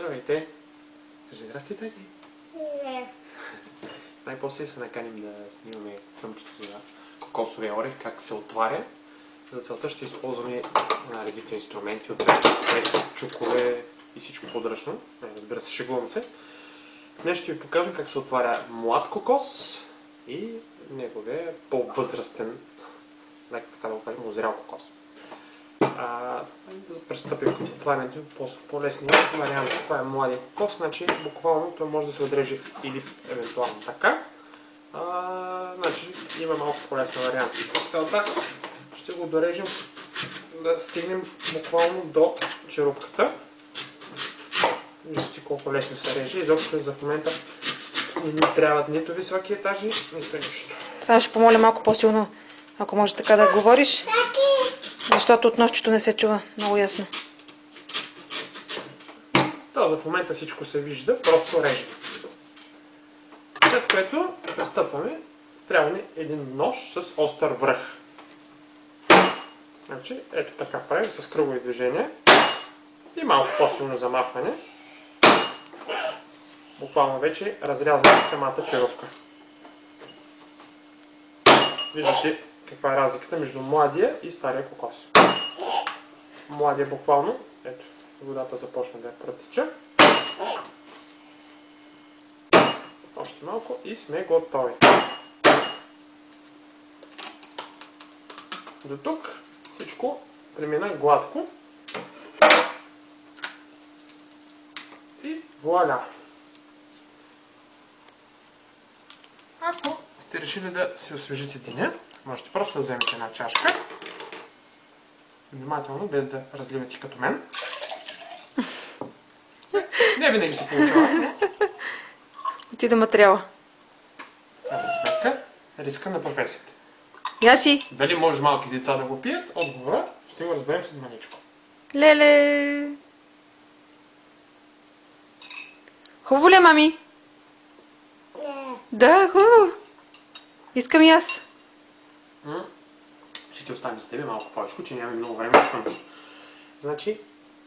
Здравейте! Кажи здрасти, таки. Не. Най-после се наканим да снимаме филмчето за кокосовия орех, как се отваря. За целта ще използваме редица инструменти от чукове и всичко подръчно. Разбира се, шегувам се. Днес ще ви покажа как се отваря млад кокос и неговия по-възрастен, нека така да го кажем, озрял кокос. Да пристъпим към отварянето по-лесния вариант. Това е младия кокос, значи буквално той може да се отреже или евентуално така. Значи има малко по-лесен вариант. Целта ще го дорежем да стигнем буквално до черупката. Виждате колко лесно се реже. Изобщо за в момента не ни трябват нито високи етажи, нито нищо. Сега ще помоля малко по-силно, ако може така да говориш, защото от нощчето не се чува много ясно. Да, за в момента всичко се вижда, просто режем. След което пристъпваме, трябва ни един нож с остър връх. Значи, ето така правим с кръгови движения и малко по-силно замахване. Буквално вече разрязваме самата черупка. Виждате каква е разликата между младия и стария кокос. Младия буквално, ето, водата започна да я протича. Още малко и сме готови. До тук всичко премина гладко. И вуаля! Ако сте решили да си освежите деня, можете просто да вземете една чашка. Внимателно, без да разливате като мен. Не винаги се получава. Отида материала. Крайна сметка, риска на професията. Яси! Дали може малки деца да го пият? Отговора ще го разберем след маничко. Леле! Хубаво ли е, мами? Не. Да, хубаво. Искам и аз. Ще ти оставим с тебе малко повече, че нямаме много време за филмчето. Значи,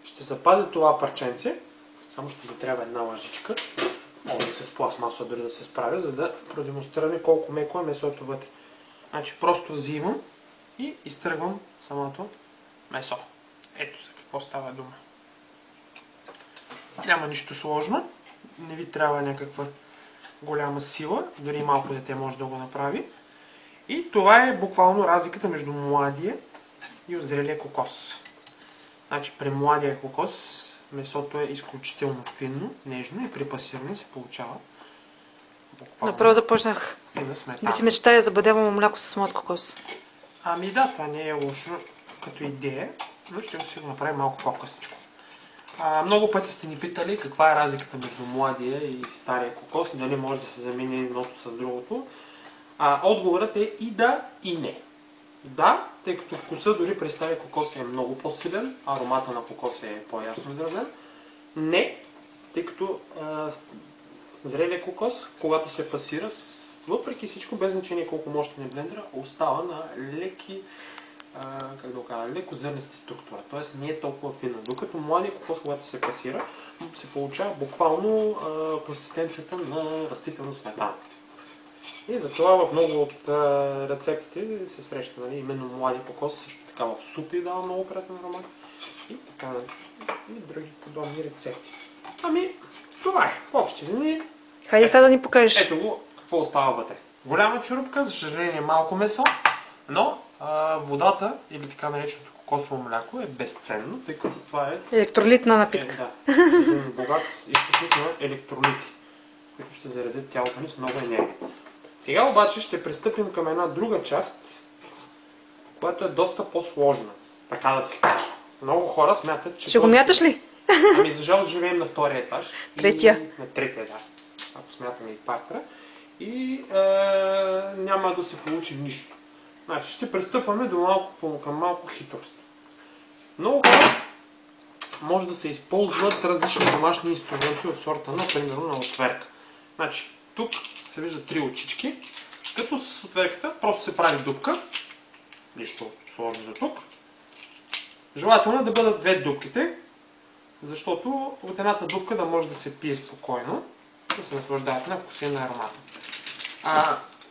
ще запазя това парченце, само ще ми трябва една лъжичка. Мога да се с пластмаса дори да се справя, за да продемонстрираме колко меко е месото вътре. Значи, просто взимам и изтръгвам самото месо. Ето за какво става дума. Няма нищо сложно, не ви трябва някаква голяма сила, дори малко дете може да го направи. И това е буквално разликата между младия и озрелия кокос. Значи при младия кокос месото е изключително финно, нежно и при пасиране се получава буквално Направо започнах финна сметана. да си мечтая за бъдево мляко с млад кокос. Ами да, това не е лошо като идея, но ще си го направим малко по-късничко. Много пъти сте ни питали каква е разликата между младия и стария кокос и дали може да се замени едното с другото. Отговорът е и да, и не. Да, тъй като вкуса дори при стария кокос е много по-силен, аромата на кокос е по-ясно изразен. Не, тъй като зрелия кокос, когато се пасира, въпреки всичко, без значение колко мощен е блендера, остава на леки, как да го кажа, леко зърнеста структура, т.е. не е толкова финна. Докато младия кокос, когато се пасира, се получава буквално консистенцията на растителна сметана. И затова в много от рецептите се среща, нали, именно млади кокос, също така в супи дава много приятен аромат и така, и други подобни рецепти. Ами, това е. В общи линии. Хайде сега да ни покажеш. Ето го, какво остава вътре. Голяма черупка, за съжаление малко месо, но водата или така нареченото кокосово мляко е безценно, тъй като това е Електролитна напитка. един богат източник на електролити, които ще заредят тялото ни с много енергия. Сега обаче ще пристъпим към една друга част, която е доста по-сложна, така да се каже. Много хора смятат, че... Ще го мяташ ли? Ами за жалост живеем на втория етаж. Третия. На третия, да. Ако смятаме и партера. И няма да се получи нищо. Значи ще пристъпваме към малко хитрост. Много хора може да се използват различни домашни инструменти от сорта на, примерно, на отверка. Значи, тук се виждат три очички, като с отверката просто се прави дупка, нищо сложно за тук. Желателно е да бъдат две дупките, защото от едната дупка да може да се пие спокойно, да се наслаждавате на вкуса и на аромата.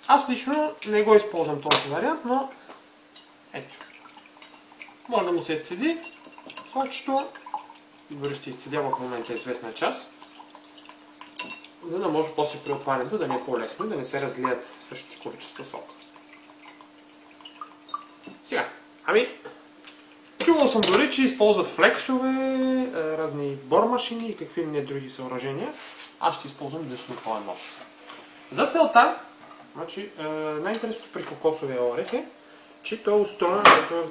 Аз лично не го използвам този вариант, но ето, може да му се изцеди сокчето, дори ще изцедя в момента известна част, за да може после при отварянето да не е по-лесно и да не се разлият същите количества сок. Сега, чувал съм дори, че използват флексове, разни бормашини и какви не други съоръжения. Аз ще използвам десноходен нож. За целта, най-интересното при кокосовия орех е, че той е устроен,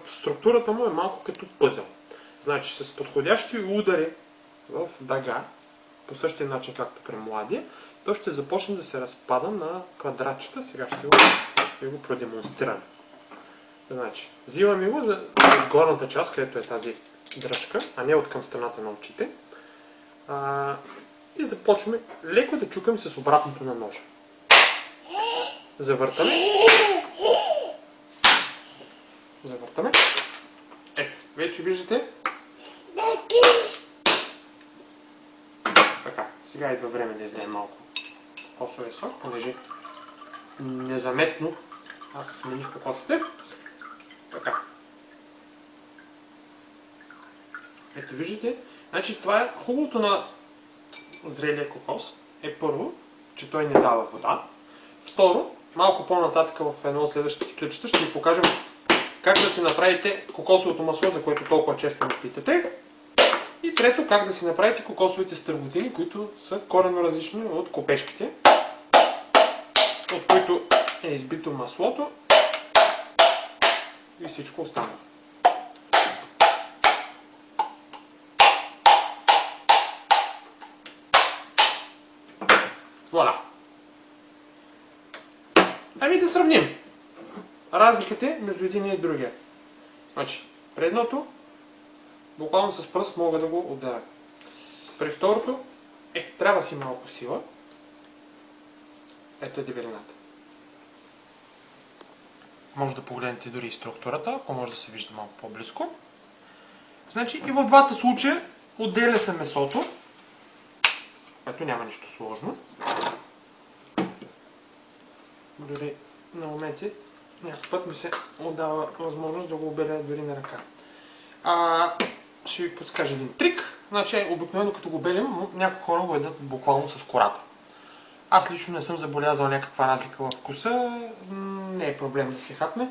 структурата му е малко като пъзел. Значи с подходящи удари в дъга, по същия начин както при младия, той ще започне да се разпада на квадратчета. Сега ще го продемонстрирам. Значи, взимаме го за горната част, където е тази дръжка, а не от към страната на очите. И започваме леко да чукаме с обратното на ножа. Завъртаме. Завъртаме. Ето, вече виждате. Така, сега идва време да излеем малко кокосовия сок, понеже незаметно аз смених кокосите. Така. Ето виждате. Значи това е хубавото на зрелия кокос. Е първо, че той не дава вода. Второ, малко по-нататък в едно от следващите клипчета ще ви покажем как да си направите кокосовото масло, за което толкова често ме питате. И трето, как да си направите кокосовите стърготини, които са коренно различни от копешките, от които е избито маслото и всичко останало. Вуаля! Ами да сравним разликите между един и другия. Значи, при едното буквално с пръст мога да го отделя. При второто трябва си малко сила. Ето е дебелината. Може да погледнете дори и структурата, ако може да се вижда малко по-близко. Значи и в двата случая отделя се месото, което няма нищо сложно. Дори на моменти някакъв път ми се отдава възможност да го обеля дори на ръка. Ще ви подскажа един трик. Значи обикновено като го белим, някои хора го едат буквално с кората. Аз лично не съм забелязал някаква разлика в вкуса, не е проблем да се хапне.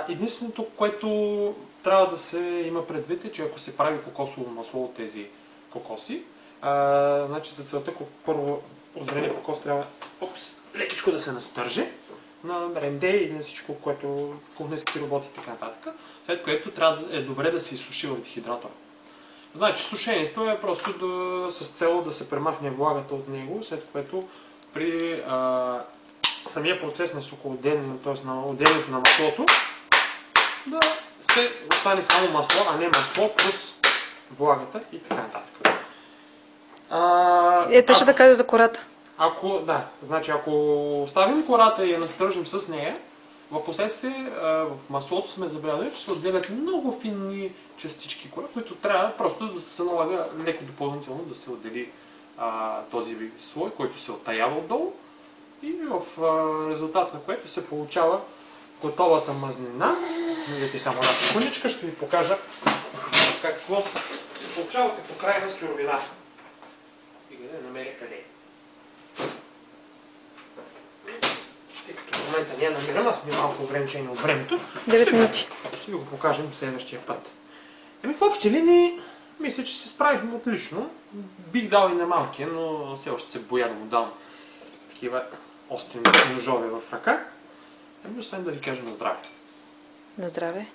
Единственото, което трябва да се има предвид е, че ако се прави кокосово масло от тези кокоси, значи за целта първо озрелия кокос трябва лекичко да се настърже на ренде или на всичко, което кухненски работи и така нататък, след което трябва да е добре да се изсуши в дехидратора. Значи сушението е просто с цел да се премахне влагата от него, след което при самия процес на сокоотделяне, т.е. на отделянето на маслото, да се остане само масло, а не масло плюс влагата и така нататък. Точно да кажа за кората. Значи ако оставим кората и я настържим с нея, в последствие в маслото сме забелязали, че се отделят много финни частички кора, които трябва просто да се налага леко допълнително да се отдели този слой, който се оттаява отдолу и в резултат на което се получава готовата мазнина. Видите само една секундичка, ще ви покажа какво се получава като крайна суровина. Стига да намеря къде е. Тъй като в момента не я намирам, аз ми малко ограничение от времето. 9 минути. Ще ви го покажем следващия път. В общи линии, мисля, че се справихме отлично. Бих дал и на малкия, но все още се боя да му дам такива остри ножове в ръка. Освен да ви кажа на здраве. На здраве.